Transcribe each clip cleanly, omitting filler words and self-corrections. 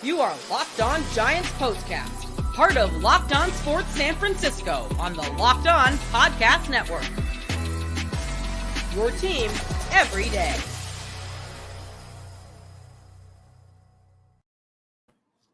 You are Locked On Giants Postcast, part of Locked On Sports San Francisco on the Locked On Podcast Network. Your team every day.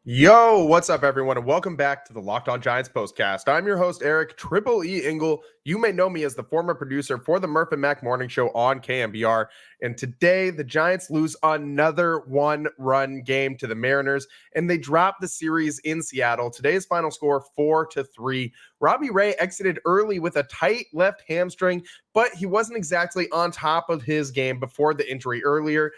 Yo, what's up, everyone, and welcome back to the Locked On Giants Postcast. I'm your host, Eric Triple E Engel. You may know me as the former producer for the Murph and Mac Morning Show on KMBR. And today, the Giants lose another one-run game to the Mariners, and they drop the series in Seattle. Today's final score, 4-3. Robbie Ray exited early with a tight left hamstring, but he wasn't exactly on top of his game before the injury earlier.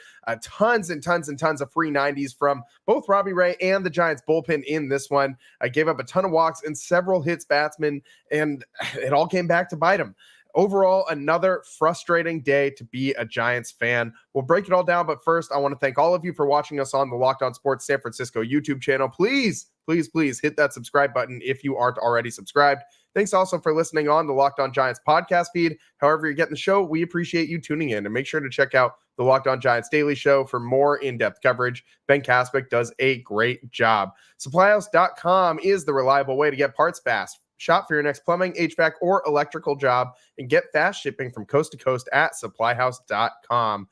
Tons and tons and tons of free 90s from both Robbie Ray and the Giants bullpen in this one. I gave up a ton of walks and several hits batsmen, and it all came back to bite him. Overall, another frustrating day to be a Giants fan. We'll break it all down, but first, I want to thank all of you for watching us on the Locked On Sports San Francisco YouTube channel. Please hit that subscribe button if you aren't already subscribed. Thanks also for listening on the Locked On Giants podcast feed. However you're getting the show, we appreciate you tuning in, and make sure to check out the Locked On Giants Daily Show for more in-depth coverage. Ben Kaspick does a great job. SupplyHouse.com is the reliable way to get parts fast. Shop for your next plumbing, h-vac, or electrical job and get fast shipping from coast to coast at SupplyHouse.com.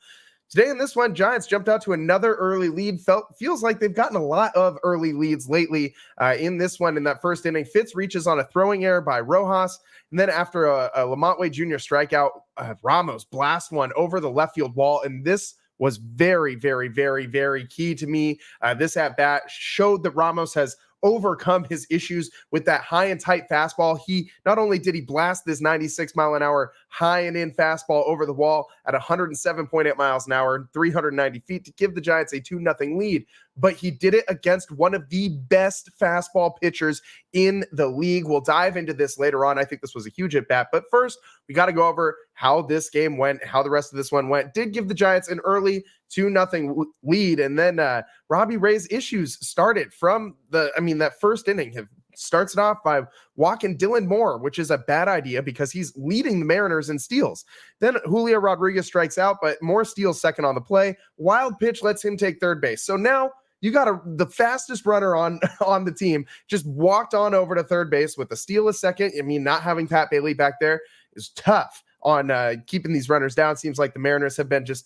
Today in this one, Giants jumped out to another early lead. Feels like they've gotten a lot of early leads lately. In this one, in that first inning, Fitz reaches on a throwing error by Rojas. And then after a Lamont Wade Jr. strikeout, Ramos blasts one over the left field wall. And this was very, very, very, very key to me. This at-bat showed that Ramos has overcome his issues with that high and tight fastball. He not only did he blast this 96 mile an hour high and in fastball over the wall at 107.8 miles an hour, 390 feet to give the Giants a 2-0 lead, but he did it against one of the best fastball pitchers in the league. We'll dive into this later on. I think this was a huge at bat, but first we got to go over how this game went, how the rest of this one went. Did give the Giants an early 2-0 lead, and then Robbie Ray's issues started from that first inning. Starts it off by walking Dylan Moore, which is a bad idea because he's leading the Mariners in steals. Then Julio Rodriguez strikes out, but Moore steals second on the play. Wild pitch lets him take third base. So now you got the fastest runner on the team just walked on over to third base with a steal a second. I mean, not having Pat Bailey back there is tough on keeping these runners down. Seems like the Mariners have been just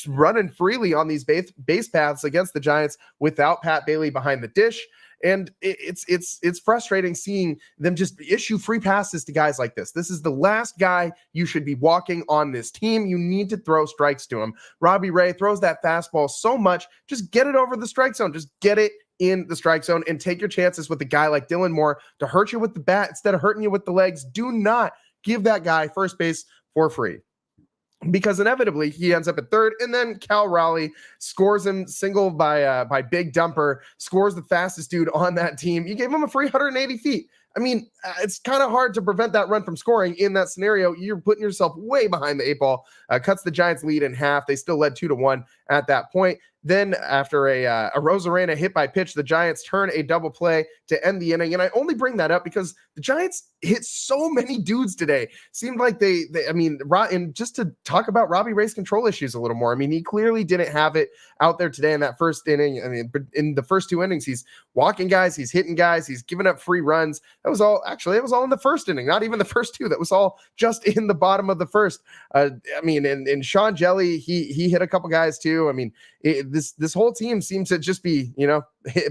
running freely on these base paths against the Giants without Pat Bailey behind the dish. And it's frustrating seeing them just issue free passes to guys like this. This is the last guy you should be walking on this team. You need to throw strikes to him. Robbie Ray throws that fastball so much. Just get it over the strike zone. Just get it in the strike zone and take your chances with a guy like Dylan Moore to hurt you with the bat instead of hurting you with the legs. Do not give that guy first base for free, because inevitably he ends up at third, and then Cal Raleigh scores him single by Big Dumper, scores the fastest dude on that team. You gave him a free 180 feet. I mean, it's kind of hard to prevent that run from scoring in that scenario. You're putting yourself way behind the eight ball. Cuts the Giants lead in half. They still led 2-1 at that point. Then after a Rosarena hit by pitch, the Giants turn a double play to end the inning. And I only bring that up because the Giants hit so many dudes today. Seemed like and just to talk about Robbie Ray's control issues a little more. I mean, he clearly didn't have it out there today in that first inning. I mean, in the first two innings, he's walking guys, he's hitting guys, he's giving up free runs. It was all in the first inning, not even the first two. That was all just in the bottom of the first. And Sean Jelly, he hit a couple guys too. I mean, this whole team seems to just be,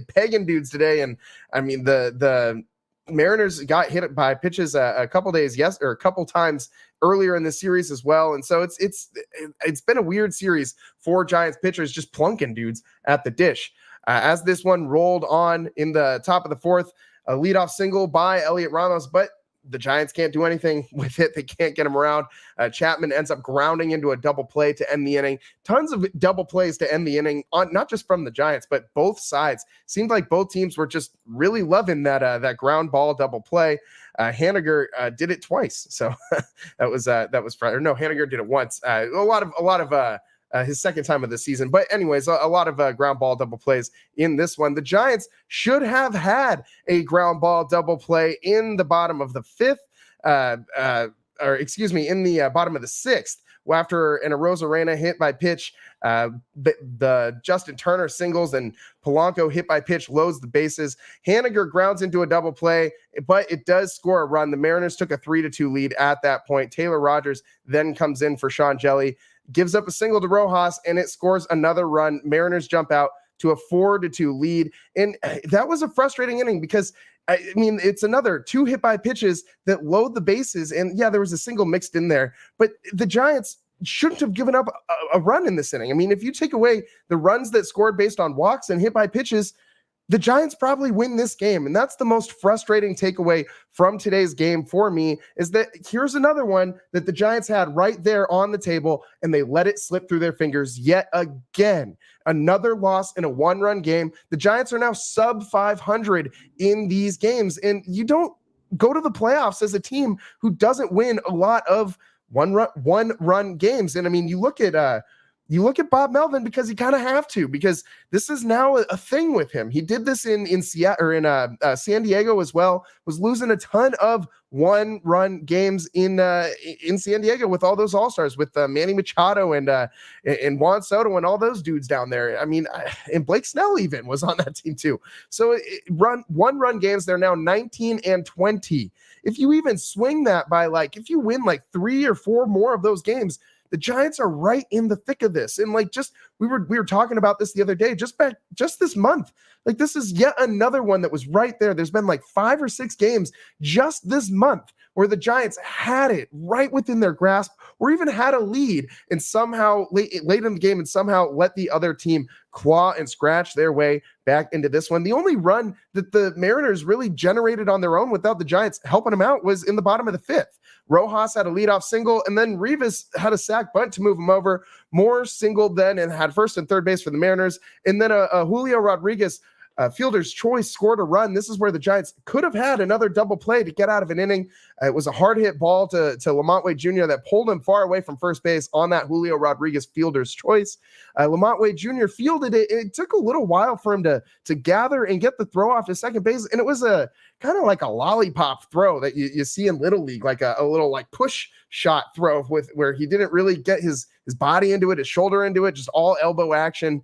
pegging dudes today. And I mean, the Mariners got hit by pitches a couple times earlier in the series as well. And so it's been a weird series for Giants pitchers just plunking dudes at the dish. As this one rolled on in the top of the fourth, a leadoff single by Elliot Ramos, but the Giants can't do anything with it. They can't get him around. Chapman ends up grounding into a double play to end the inning. Tons of double plays to end the inning, not just from the Giants, but both sides. Seemed like both teams were just really loving that ground ball double play. Haniger did it twice, so that was Friday. No, Haniger did it once. A lot of his second time of the season. But anyways, a lot of ground ball double plays in this one. The Giants should have had a ground ball double play in the bottom of the fifth, in the bottom of the sixth. after an Arozarena hit by pitch, the Justin Turner singles and Polanco hit by pitch loads the bases. Haniger grounds into a double play, but it does score a run. The Mariners took a 3-2 lead at that point. Taylor Rogers then comes in for Sean Jelly, gives up a single to Rojas, and it scores another run. Mariners jump out to a 4-2 lead. And that was a frustrating inning because, I mean, it's another 2 hit by pitches that load the bases. And yeah, there was a single mixed in there, but the Giants shouldn't have given up a run in this inning. I mean, if you take away the runs that scored based on walks and hit by pitches, the Giants probably win this game. And that's the most frustrating takeaway from today's game for me, is that here's another one that the Giants had right there on the table, and they let it slip through their fingers yet again. Another loss in a 1-run game. The Giants are now sub 500 in these games, and you don't go to the playoffs as a team who doesn't win a lot of one-run games. And I mean, you look at Bob Melvin because you kind of have to, because this is now a thing with him. He did this in Seattle or in San Diego as well. Was losing a ton of 1-run games in San Diego with all those all-stars, with Manny Machado and Juan Soto and all those dudes down there. I mean, and Blake Snell even was on that team too. So one-run games, they're now 19-20. If you even swing that by if you win 3 or 4 more of those games, the Giants are right in the thick of this. And we were talking about this the other day, just this month. This is yet another one that was right there. There's been 5 or 6 games just this month where the Giants had it right within their grasp, or even had a lead and somehow late in the game and somehow let the other team claw and scratch their way back into this one. The only run that the Mariners really generated on their own without the Giants helping them out was in the bottom of the 5th. Rojas had a leadoff single, and then Rivas had a sac bunt to move him over. Moore singled then and had first and third base for the Mariners. And then a Julio Rodriguez fielder's choice scored a run. This is where the Giants could have had another double play to get out of an inning. It was a hard hit ball to Lamont Wade Jr. that pulled him far away from first base on that Julio Rodriguez fielder's choice. Lamont Wade Jr. fielded it. It took a little while for him to gather and get the throw off to second base. And it was a kind of like a lollipop throw that you see in Little League, like a little push shot throw where he didn't really get his body into it, his shoulder into it, just all elbow action.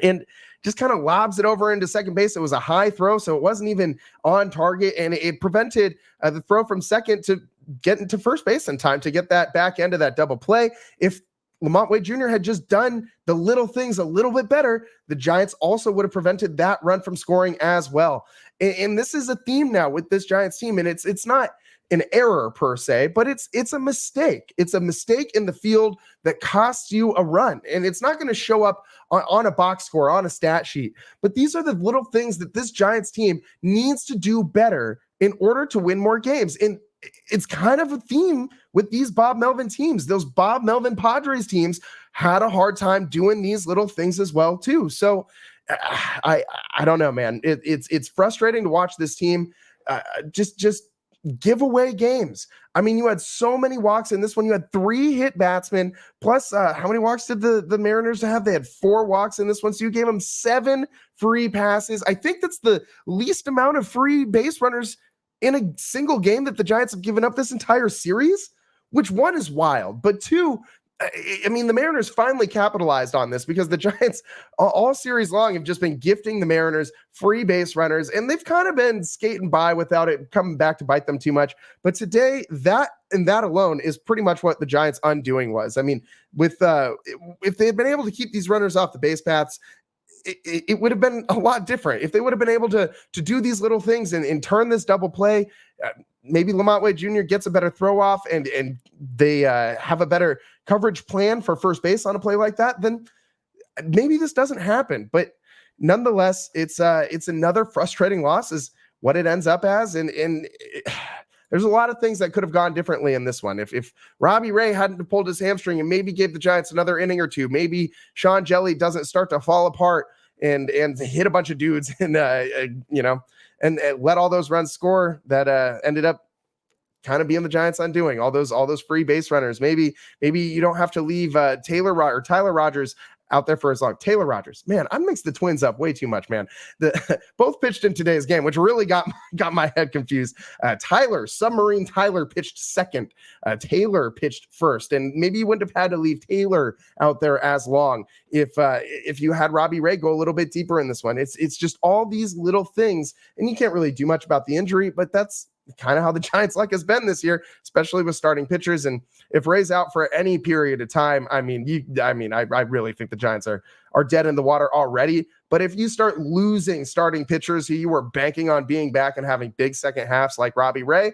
And just kind of lobs it over into second base. It was a high throw, so it wasn't even on target, and it prevented the throw from second to get into first base in time to get that back end of that double play. If Lamont Wade Jr. had just done the little things a little bit better, the Giants also would have prevented that run from scoring as well. And this is a theme now with this Giants team, and it's not an error per se, but it's a mistake. It's a mistake in the field that costs you a run, and it's not going to show up on a box score, on a stat sheet. But these are the little things that this Giants team needs to do better in order to win more games. And it's kind of a theme with these Bob Melvin teams. Those Bob Melvin Padres teams had a hard time doing these little things as well too. So I don't know, man. It's frustrating to watch this team just give away games. I mean, you had so many walks in this one. You had 3 hit batsmen, plus how many walks did the Mariners have? They had 4 walks in this one, so you gave them 7 free passes. I think that's the least amount of free base runners in a single game that the Giants have given up this entire series, which, one, is wild, but 2, I mean, the Mariners finally capitalized on this, because the Giants all series long have just been gifting the Mariners free base runners, and they've kind of been skating by without it coming back to bite them too much. But today, that alone is pretty much what the Giants' undoing was. I mean, with if they had been able to keep these runners off the base paths, it would have been a lot different. If they would have been able to do these little things and turn this double play, maybe Lamont Wade Jr. gets a better throw off and they have a better coverage plan for first base on a play like that, then maybe this doesn't happen. But nonetheless, it's another frustrating loss is what it ends up as. And there's a lot of things that could have gone differently in this one. If Robbie Ray hadn't pulled his hamstring and maybe gave the Giants another inning or two, maybe Sean Jelly doesn't start to fall apart and hit a bunch of dudes and let all those runs score that ended up kind of being the Giants' undoing. All those free base runners. Maybe you don't have to leave Tyler Rogers out there for as long. Taylor Rogers, man, I mixed the Twins up way too much, man. Both pitched in today's game, which really got my head confused. Submarine Tyler pitched second. Taylor pitched first, and maybe you wouldn't have had to leave Taylor out there as long if you had Robbie Ray go a little bit deeper in this one. It's just all these little things, and you can't really do much about the injury, but that's kind of how the Giants' luck has been this year, especially with starting pitchers. And if Ray's out for any period of time, I really think the Giants are dead in the water already. But if you start losing starting pitchers who you were banking on being back and having big second halves like Robbie Ray,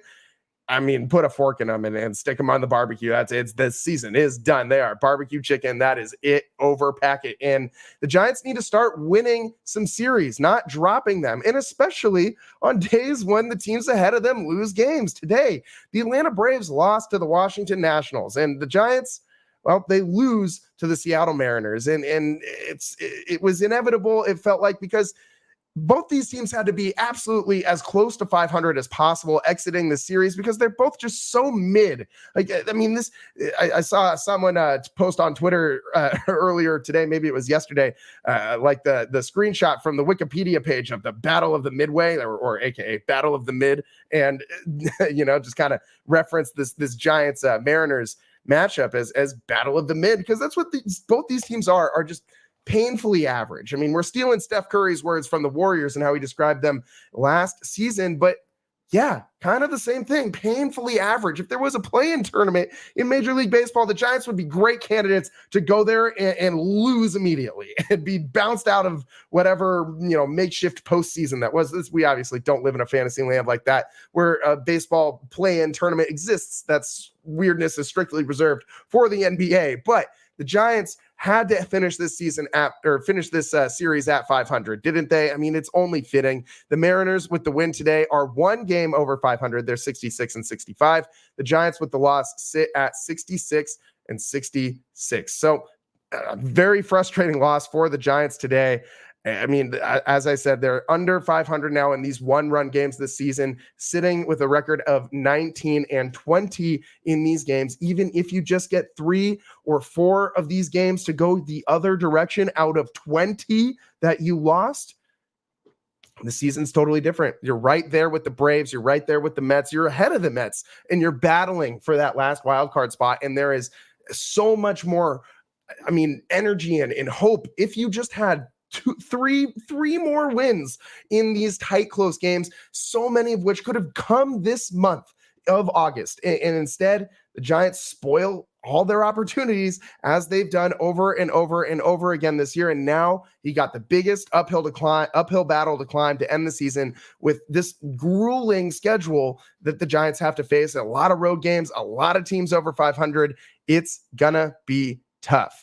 put a fork in them and stick them on the barbecue. This season is done. They are barbecue chicken. That is it. Overpack it in. The Giants need to start winning some series, not dropping them. And especially on days when the teams ahead of them lose games. Today, the Atlanta Braves lost to the Washington Nationals, and the Giants, well, they lose to the Seattle Mariners. And it was inevitable, it felt like, because both these teams had to be absolutely as close to 500 as possible exiting the series, because they're both just so mid. I saw someone post on Twitter earlier today, maybe it was yesterday, like the screenshot from the Wikipedia page of the Battle of the Midway, or AKA Battle of the Mid, and just kind of reference this Giants Mariners matchup as Battle of the Mid, because that's what both these teams are just painfully average. We're stealing Steph Curry's words from the Warriors and how he described them last season, but yeah, kind of the same thing, painfully average. If there was a play-in tournament in Major League Baseball, the Giants would be great candidates to go there and lose immediately and be bounced out of whatever, makeshift postseason that was. We obviously don't live in a fantasy land like that where a baseball play-in tournament exists. That's weirdness is strictly reserved for the NBA, but the Giants had to finish this series at 500, didn't they? It's only fitting. The Mariners with the win today are one game over 500. They're 66-65. The Giants with the loss sit at 66-66. So a very frustrating loss for the Giants today. As I said, they're under 500 now in these one-run games this season, sitting with a record of 19-20 in these games. Even if you just get 3 or 4 of these games to go the other direction out of 20 that you lost, the season's totally different. You're right there with the Braves. You're right there with the Mets. You're ahead of the Mets, and you're battling for that last wild card spot. And there is so much more, energy and hope if you just had three more wins in these tight, close games, so many of which could have come this month of August. And instead, the Giants spoil all their opportunities, as they've done over and over and over again this year. And now he got the biggest uphill battle to climb to end the season with this grueling schedule that the Giants have to face. A lot of road games, a lot of teams over 500. It's gonna be tough.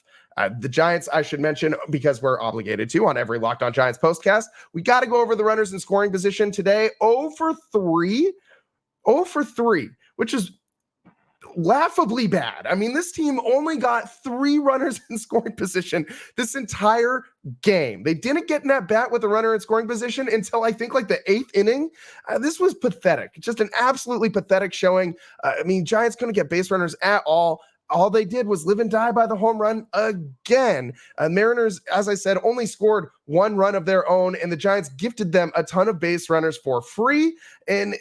The Giants, I should mention, because we're obligated to on every Locked On Giants postcast, we got to go over the runners in scoring position today. 0 for 3, which is laughably bad. This team only got 3 runners in scoring position this entire game. They didn't get in that bat with a runner in scoring position until I think like the 8th inning. This was pathetic. Just an absolutely pathetic showing. Giants couldn't get base runners at all. All they did was live and die by the home run again. Mariners, as I said, only scored 1 run of their own, and the Giants gifted them a ton of base runners for free. And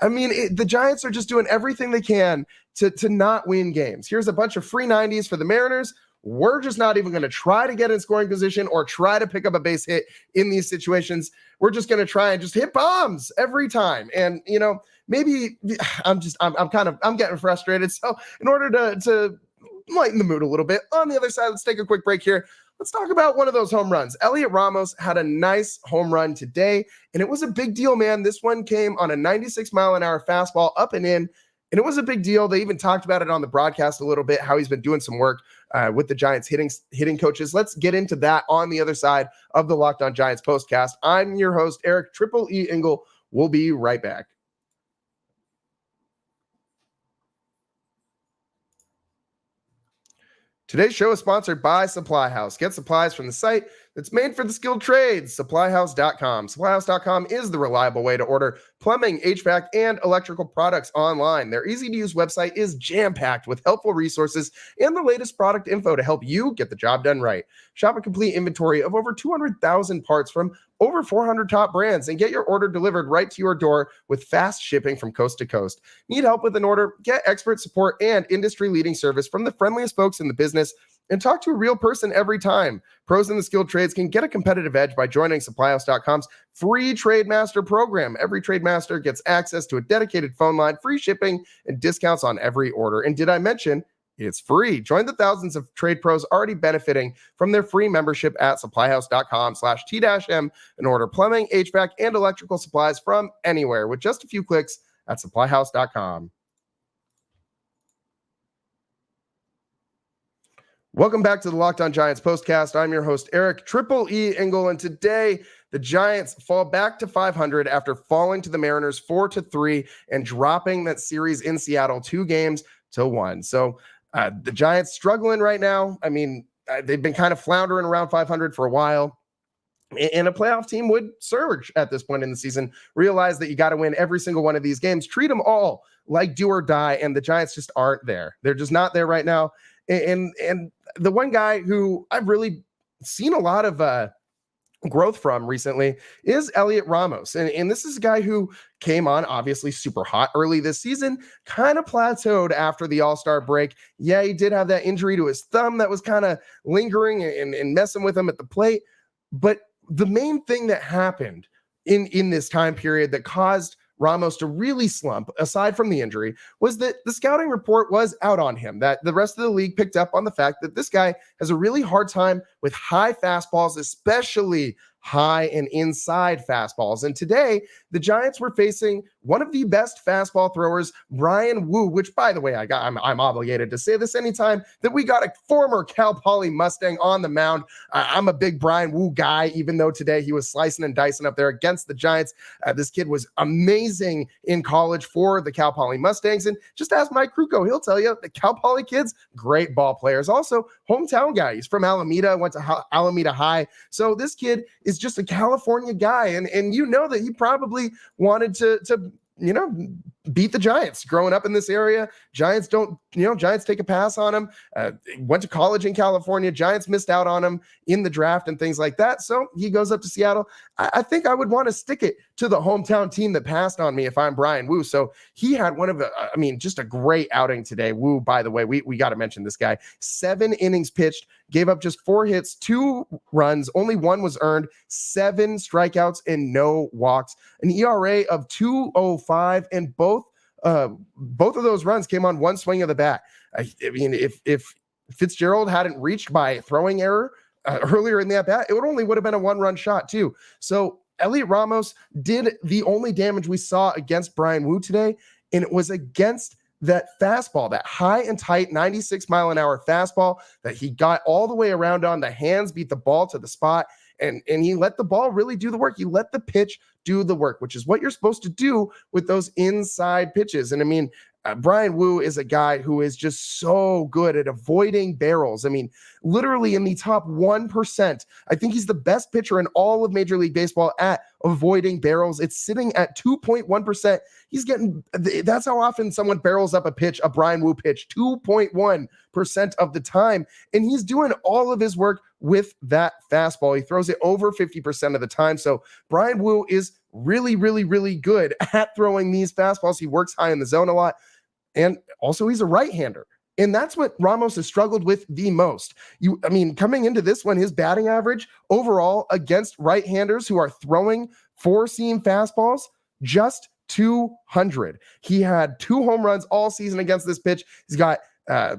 the Giants are just doing everything they can to not win games. Here's a bunch of free 90s for the Mariners. We're just not even going to try to get in scoring position or try to pick up a base hit in these situations. We're just going to try and just hit bombs every time. And, maybe I'm getting frustrated. So in order to lighten the mood a little bit, on the other side, let's take a quick break here. Let's talk about one of those home runs. Elliot Ramos had a nice home run today, and it was a big deal, man. This one came on a 96-mile-an-hour fastball up and in, and it was a big deal. They even talked about it on the broadcast a little bit, how he's been doing some work with the Giants hitting coaches. Let's get into that on the other side of the Locked On Giants postcast. I'm your host, Eric Triple E Engel. We'll be right back. Today's show is sponsored by SupplyHouse. Get supplies from the site that's made for the skilled trades. SupplyHouse.com. SupplyHouse.com is the reliable way to order plumbing, HVAC, and electrical products online. Their easy-to-use website is jam-packed with helpful resources and the latest product info to help you get the job done right. Shop a complete inventory of over 200,000 parts from over 400 top brands and get your order delivered right to your door with fast shipping from coast to coast. Need help with an order? Get expert support and industry-leading service from the friendliest folks in the business and talk to a real person every time. Pros in the skilled trades can get a competitive edge by joining SupplyHouse.com's free Trade Master program. Every Trade Master gets access to a dedicated phone line, free shipping, and discounts on every order. And did I mention it's free? Join the thousands of trade pros already benefiting from their free membership at supplyhouse.com/T-M and order plumbing, HVAC, and electrical supplies from anywhere with just a few clicks at supplyhouse.com. Welcome back to the Locked On Giants postcast. I'm your host, Eric Triple E Engel, and today the Giants fall back to 500 after falling to the Mariners 4-3 and dropping that series in Seattle 2-1. So the Giants struggling right now. I mean, they've been kind of floundering around 500 for a while. And a playoff team would surge at this point in the season, realize that you got to win every single one of these games, treat them all like do or die, and the Giants just aren't there. They're just not there right now. And the one guy who I've really seen a lot of growth from recently is Elliot Ramos. And this is a guy who came on obviously super hot early this season, kind of plateaued after the All-Star break. Yeah, he did have that injury to his thumb that was kind of lingering and messing with him at the plate. But the main thing that happened in this time period that caused Ramos to really slump, aside from the injury, was that the scouting report was out on him, that the rest of the league picked up on the fact that this guy has a really hard time with high fastballs, especially high and inside fastballs. And today, the Giants were facing one of the best fastball throwers, Bryan Woo, which, by the way, I'm obligated to say this anytime that we got a former Cal Poly Mustang on the mound. I'm a big Bryan Woo guy, even though today he was slicing and dicing up there against the Giants. This kid was amazing in college for the Cal Poly Mustangs. And just ask Mike Krukow, he'll tell you the Cal Poly kids, great ball players. Also, hometown guy. He's from Alameda, went to Alameda High. So this kid is just a California guy. And you know that he probably wanted to beat the Giants growing up in this area. Giants take a pass on him. Went to college in California. Giants missed out on him in the draft and things like that. So he goes up to Seattle. I think I would want to stick it to the hometown team that passed on me if I'm Bryan Woo. So he had just a great outing today. Woo, by the way, we got to mention this guy. 7 innings pitched, gave up just 4 hits, 2 runs, only 1 was earned, 7 strikeouts, and no walks. An ERA of 2.05, and both of those runs came on 1 swing of the bat. I mean, if Fitzgerald hadn't reached by throwing error earlier in the at bat, it would have been a 1-run shot too. So Elliot Ramos did the only damage we saw against Bryan Woo today, and it was against that fastball, that high and tight 96-mile-an-hour fastball that he got all the way around on. The hands beat the ball to the spot, and he let the ball really do the work. He let the pitch do the work, which is what you're supposed to do with those inside pitches. And I mean, Bryan Woo is a guy who is just so good at avoiding barrels. I mean, literally in the top 1%. I think he's the best pitcher in all of Major League Baseball at avoiding barrels. It's sitting at 2.1%. That's how often someone barrels up a pitch, a Bryan Woo pitch, 2.1% of the time. And he's doing all of his work with that fastball. He throws it over 50% of the time. So Bryan Woo is really, really, really good at throwing these fastballs. He works high in the zone a lot. And also he's a right-hander. And that's what Ramos has struggled with the most. Coming into this one, his batting average overall against right-handers who are throwing 4-seam fastballs, just 200. He had 2 home runs all season against this pitch. He's got 5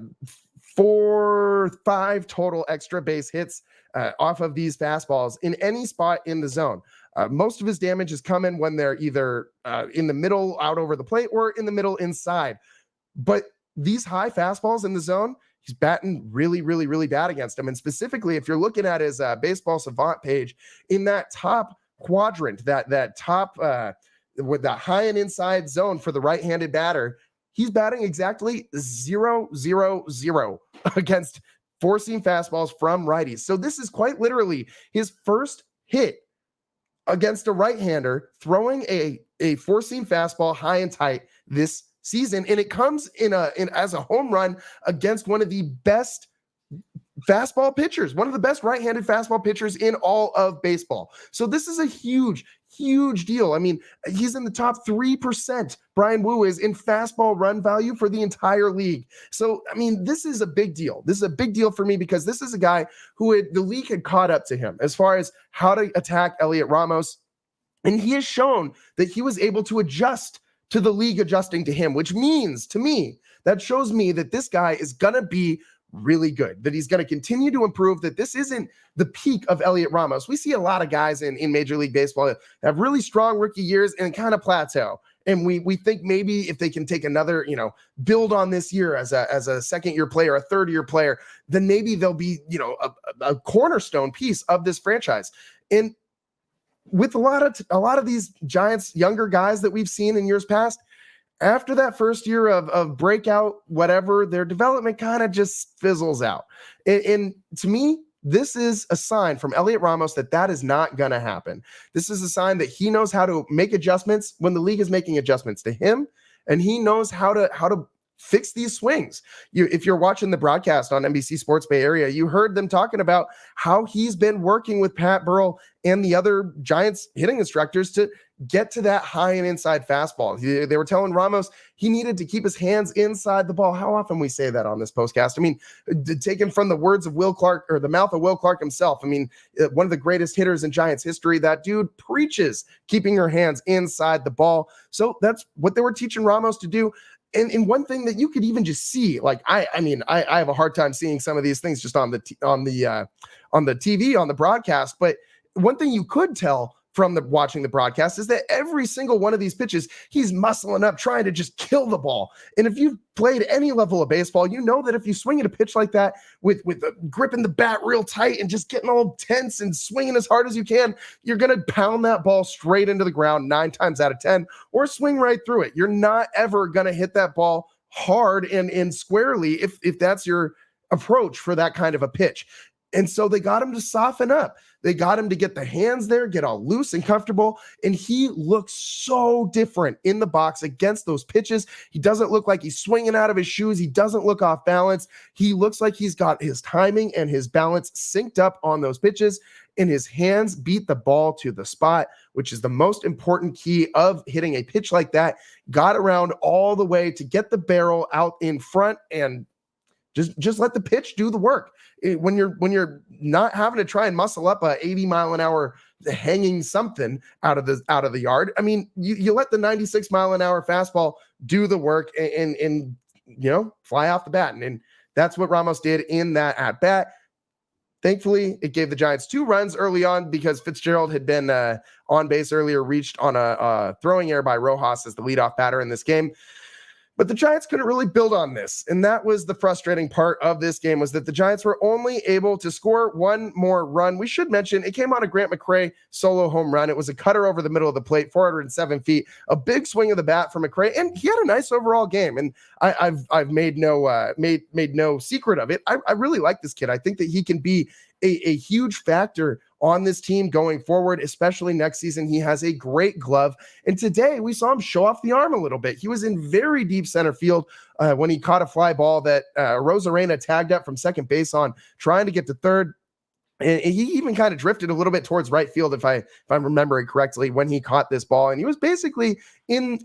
total extra base hits off of these fastballs in any spot in the zone. Most of his damage is coming when they're either in the middle out over the plate or in the middle inside. But these high fastballs in the zone, he's batting really, really, really bad against them. And specifically, if you're looking at his Baseball Savant page, in that top quadrant, that top with the high and inside zone for the right-handed batter, he's batting exactly 0-0-0 against four-seam fastballs from righties. So this is quite literally his first hit against a right-hander throwing a four-seam fastball high and tight this season. And it comes in as a home run against one of the best fastball pitchers, one of the best right-handed fastball pitchers in all of baseball. So this is a huge deal. I mean, he's in the top 3%. Brian Wu is in fastball run value for the entire league. So, I mean, this is a big deal. This is a big deal for me because this is a guy who the league had caught up to him as far as how to attack Elliot Ramos. And he has shown that he was able to adjust to the league adjusting to him, which means to me, that shows me that this guy is going to be really good, that he's going to continue to improve, that this isn't the peak of Elliot Ramos. We see a lot of guys in Major League Baseball that have really strong rookie years and kind of plateau. And we think maybe if they can take another, build on this year as a second-year player, a third-year player, then maybe they'll be, a cornerstone piece of this franchise. And with a lot of these Giants younger guys that we've seen in years past, after that first year of breakout, whatever, their development kind of just fizzles out. And to me, this is a sign from Elliot Ramos that is not going to happen. This is a sign that he knows how to make adjustments when the league is making adjustments to him, and he knows how to fix these swings. If you're watching the broadcast on NBC Sports Bay Area, you heard them talking about how he's been working with Pat Burrell and the other Giants hitting instructors to get to that high and inside fastball. They were telling Ramos he needed to keep his hands inside the ball. How often we say that on this postcast? I mean, taken from the words of Will Clark, or the mouth of Will Clark himself. I mean, one of the greatest hitters in Giants history. That dude preaches keeping your hands inside the ball. So that's what they were teaching Ramos to do. And one thing that you could even just see, like I have a hard time seeing some of these things just on the TV, on the broadcast. But one thing you could tell from watching the broadcast is that every single one of these pitches, he's muscling up, trying to just kill the ball. And if you've played any level of baseball, you know that if you swing at a pitch like that with gripping the bat real tight and just getting all tense and swinging as hard as you can, you're going to pound that ball straight into the ground 9 times out of 10, or swing right through it. You're not ever going to hit that ball hard and squarely if that's your approach for that kind of a pitch. And so they got him to soften up. They got him to get the hands there, get all loose and comfortable. And he looks so different in the box against those pitches. He doesn't look like he's swinging out of his shoes. He doesn't look off balance. He looks like he's got his timing and his balance synced up on those pitches. And his hands beat the ball to the spot, which is the most important key of hitting a pitch like that. Got around all the way to get the barrel out in front and just let the pitch do the work. When you're not having to try and muscle up a 80-mile-an-hour hanging something out of the yard. I mean, you let the 96-mile-an-hour fastball do the work and fly off the bat. And that's what Ramos did in that at bat. Thankfully, it gave the Giants 2 runs early on because Fitzgerald had been on base earlier, reached on a throwing error by Rojas as the leadoff batter in this game. But the Giants couldn't really build on this. And that was the frustrating part of this game, was that the Giants were only able to score one more run. We should mention it came on a Grant McCray solo home run. It was a cutter over the middle of the plate, 407 feet, a big swing of the bat from McCray. And he had a nice overall game. And I've made no secret of it. I really like this kid. I think that he can be a huge factor on this team going forward, especially next season. He has a great glove. And today we saw him show off the arm a little bit. He was in very deep center field when he caught a fly ball that Rosarena tagged up from second base on, trying to get to third. And he even kind of drifted a little bit towards right field, if I'm remembering correctly, when he caught this ball. And he was basically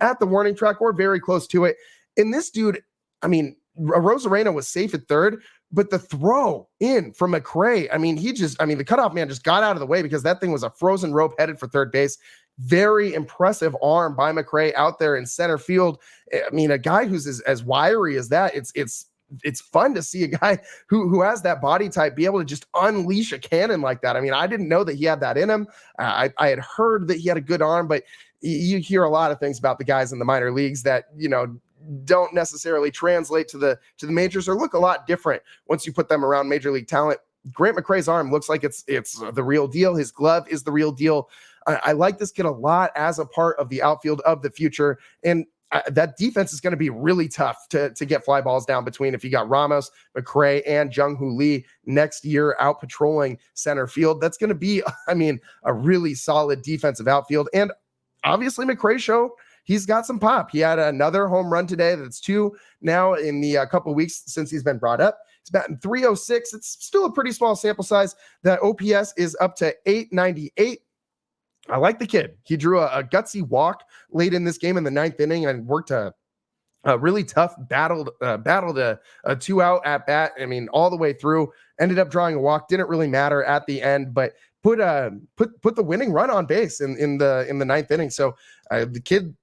at the warning track or very close to it. And this dude, I mean, Rosarena was safe at third, but the throw in from McCray, the cutoff man just got out of the way because that thing was a frozen rope headed for third base. Very impressive arm by McCray out there in center field. I mean, a guy who's as wiry as that, it's fun to see a guy who has that body type be able to just unleash a cannon like that. I mean, I didn't know that he had that in him. I had heard that he had a good arm, but you hear a lot of things about the guys in the minor leagues that, don't necessarily translate to the majors or look a lot different once you put them around major league talent. Grant McCray's arm looks like it's the real deal. His glove is the real deal. I like this kid a lot as a part of the outfield of the future. And that defense is going to be really tough to get fly balls down between. If you got Ramos, McRae, and Jung-Hoo Lee next year out patrolling center field, that's going to be, a really solid defensive outfield. And obviously McRae show, he's got some pop. He had another home run today. That's 2 now in the couple of weeks since he's been brought up. He's batting .306. It's still a pretty small sample size. That OPS is up to 898. I like the kid. He drew a gutsy walk late in this game in the 9th inning and worked a really tough battled a 2-out at bat. All the way through. Ended up drawing a walk. Didn't really matter at the end, but put the winning run on base in the 9th inning. So the kid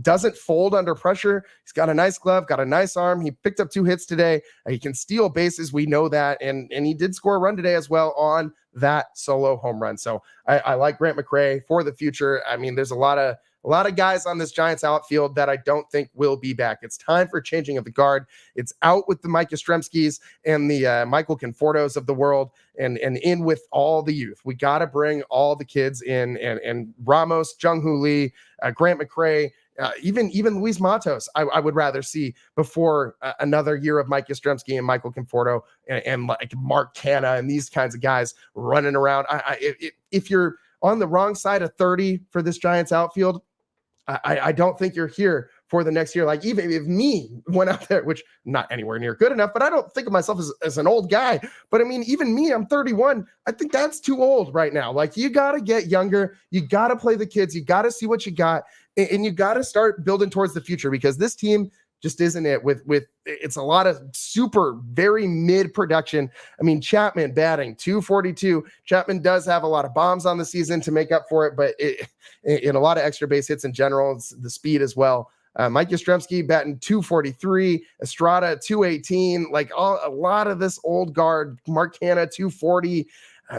doesn't fold under pressure. He's got a nice glove, got a nice arm. He picked up 2 hits today. He can steal bases. We know that. And he did score a run today as well on that solo home run. So I like Grant McRae for the future. There's a lot of guys on this Giants outfield that I don't think will be back. It's time for changing of the guard. It's out with the Mike Yastrzemskis and the Michael Confortos of the world and in with all the youth. We got to bring all the kids in and Ramos, Jung-Hoo Lee, Grant McRae, even Luis Matos, I would rather see before another year of Mike Yastrzemski and Michael Conforto and like Mark Canna and these kinds of guys running around. If you're on the wrong side of 30 for this Giants outfield, I don't think you're here for the next year. Like even if me went out there, which not anywhere near good enough, but I don't think of myself as an old guy. But even me, I'm 31. I think that's too old right now. Like you got to get younger. You got to play the kids. You got to see what you got. And you got to start building towards the future because this team just isn't it with it's a lot of super very mid production. Chapman batting .242. Chapman does have a lot of bombs on the season to make up for it, but in a lot of extra base hits in general, it's the speed as well. Mike Yastrzemski batting .243, Estrada .218, a lot of this old guard. Mark Canna .240.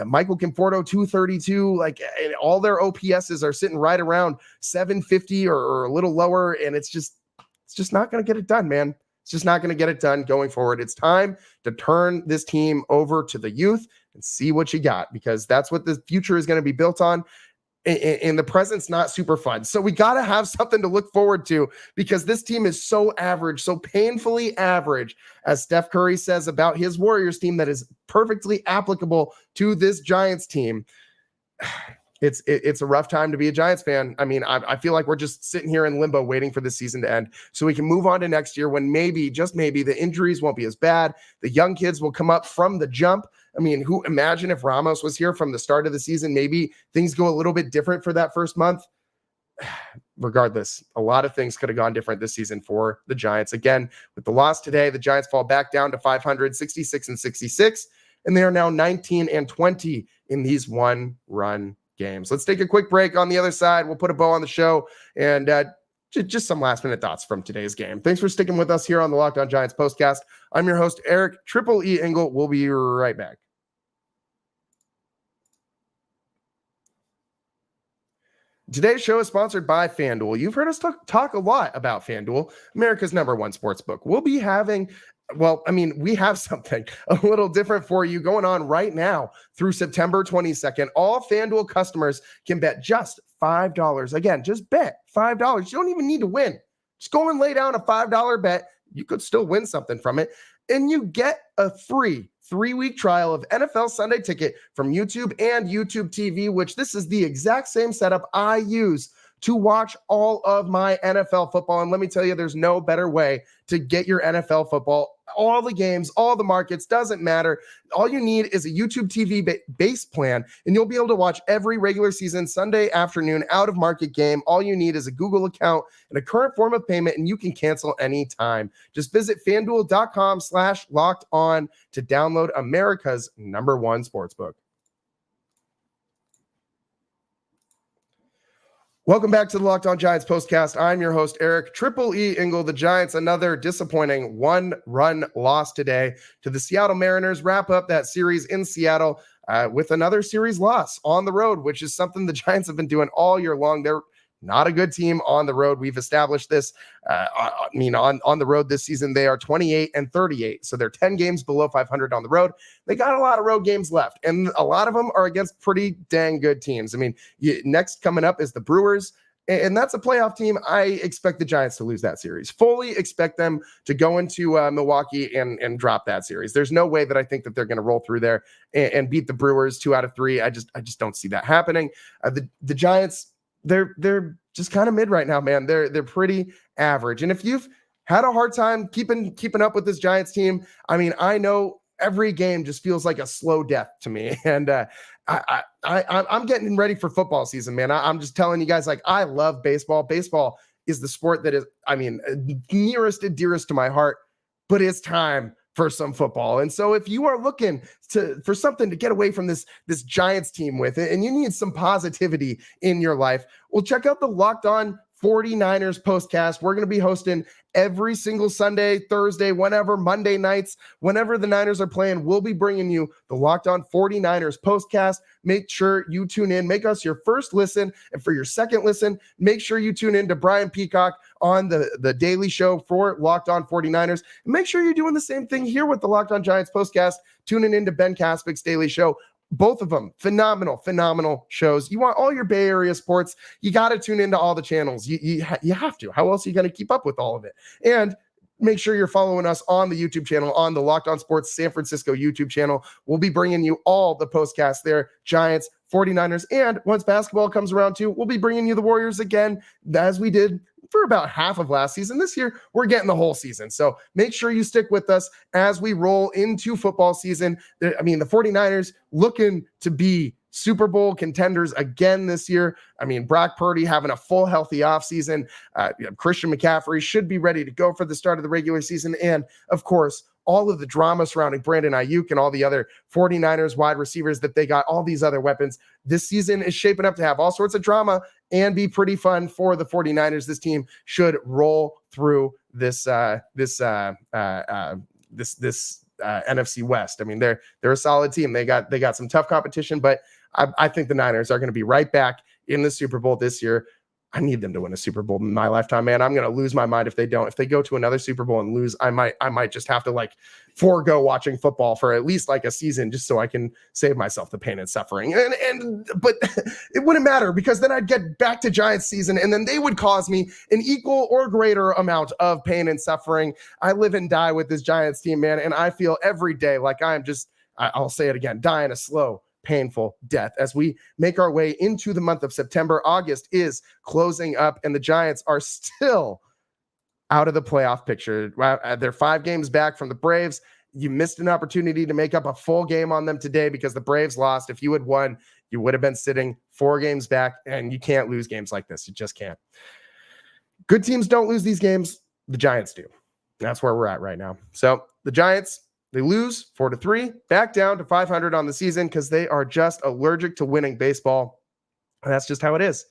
Michael Conforto .232, all their OPSs are sitting right around 750 or a little lower, and it's just not going to get it done, man. It's just not going to get it done going forward. It's time to turn this team over to the youth and see what you got because that's what the future is going to be built on. And the present's not super fun. So we got to have something to look forward to because this team is so average, so painfully average, as Steph Curry says about his Warriors team that is perfectly applicable to this Giants team. It's a rough time to be a Giants fan. I feel like we're just sitting here in limbo waiting for the season to end so we can move on to next year when maybe, just maybe, the injuries won't be as bad. The young kids will come up from the jump. Imagine if Ramos was here from the start of the season, maybe things go a little bit different for that first month. Regardless, a lot of things could have gone different this season for the Giants. Again, with the loss today, the Giants fall back down to 500, 66-66, and they are now 19-20 in these one-run games. Let's take a quick break. On the other side, we'll put a bow on the show and just some last minute thoughts from today's game. Thanks for sticking with us here on the Locked On Giants postcast. I'm your host, Eric Triple E Engel. We'll be right back. Today's show is sponsored by FanDuel. You've heard us talk a lot about FanDuel, America's #1 sportsbook. We'll be having we have something a little different for you going on right now through September 22nd. All FanDuel customers can bet just $5. Again, just bet $5. You don't even need to win. Just go and lay down a $5 bet. You could still win something from it. And you get a free 3-week trial of NFL Sunday Ticket from YouTube and YouTube TV, which this is the exact same setup I use to watch all of my NFL football. And let me tell you, there's no better way to get your NFL football. All the games, all the markets, doesn't matter. All you need is a YouTube TV base plan, and you'll be able to watch every regular season Sunday afternoon out-of-market game. All you need is a Google account and a current form of payment, and you can cancel anytime. Just visit FanDuel.com/lockedon to download America's #1 sportsbook. Welcome back to the Locked On Giants postcast. I'm your host, Eric Triple E Engel. The Giants, another disappointing one-run loss today to the Seattle Mariners. Wrap up that series in Seattle with another series loss on the road, which is something the Giants have been doing all year long. They're not a good team on the road. We've established this. On the road this season, they are 28-38. So they're 10 games below 500 on the road. They got a lot of road games left, and a lot of them are against pretty dang good teams. Next coming up is the Brewers. and that's a playoff team. I expect the Giants to lose that series. Fully expect them to go into Milwaukee and drop that series. There's no way that I think that they're going to roll through there and beat the Brewers 2 out of 3. I just don't see that happening. The Giants, they're just kind of mid right now, man. They're pretty average. And if you've had a hard time keeping up with this Giants team, I mean, I know every game just feels like a slow death to me. And I'm getting ready for football season, man. I'm just telling you guys, like, I love baseball. Baseball is the sport that is, I mean, nearest and dearest to my heart, but it's time for some football. And so if you are looking for something to get away from this Giants team with, and you need some positivity in your life, well, check out the Locked On 49ers postcast. We're going to be hosting every single Sunday, Thursday, whenever, Monday nights, whenever the Niners are playing, we'll be bringing you the Locked On 49ers postcast. Make sure you tune in, make us your first listen. And for your second listen, make sure you tune in to Brian Peacock on the daily show for Locked On 49ers. And make sure you're doing the same thing here with the Locked On Giants postcast, tuning into Ben Caspick's daily show. Both of them, phenomenal shows. You want all your Bay Area sports, you got to tune into all the channels. You have to. How else are you going to keep up with all of it? And make sure you're following us on the YouTube channel, on the Locked On Sports San Francisco YouTube channel. We'll be bringing you all the postcasts there, Giants, 49ers, and once basketball comes around too, we'll be bringing you the Warriors again, as we did for about half of last season. This year, we're getting the whole season. So make sure you stick with us as we roll into football season. I mean, the 49ers looking to be Super Bowl contenders again this year. I mean, Brock Purdy having a full healthy offseason. Christian McCaffrey should be ready to go for the start of the regular season. And of course, all of the drama surrounding Brandon Ayuk and all the other 49ers wide receivers that they got, all these other weapons. This season is shaping up to have all sorts of drama and be pretty fun for the 49ers. This team should roll through this NFC West. I mean, they're a solid team. They got some tough competition, but I think the Niners are going to be right back in the Super Bowl this year. I need them to win a Super Bowl in my lifetime, man. I'm going to lose my mind if they don't. If they go to another Super Bowl and lose, I might just have to like forego watching football for at least like a season just so I can save myself the pain and suffering. But it wouldn't matter, because then I'd get back to Giants season and then they would cause me an equal or greater amount of pain and suffering. I live and die with this Giants team, man, and I feel every day like I'll say it again, dying a slow, painful death as we make our way into the month of September. August is closing up and the Giants are still out of the playoff picture. They're 5 games back from the Braves. You missed an opportunity to make up a full game on them today because the Braves lost. If you had won, you would have been sitting 4 games back, and you can't lose games like this. You just can't. Good teams don't lose these games. The Giants do. That's where we're at right now. So the Giants, they lose 4-3, back down to 500 on the season because they are just allergic to winning baseball. And that's just how it is.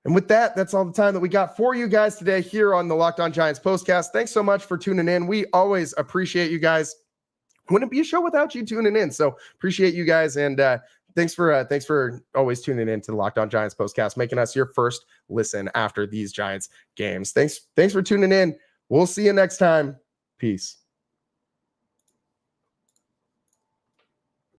And with that, that's all the time that we got for you guys today here on the Locked On Giants postcast. Thanks so much for tuning in. We always appreciate you guys. Wouldn't be a show without you tuning in. So appreciate you guys. And thanks for always tuning in to the Locked On Giants postcast, making us your first listen after these Giants games. Thanks for tuning in. We'll see you next time. Peace.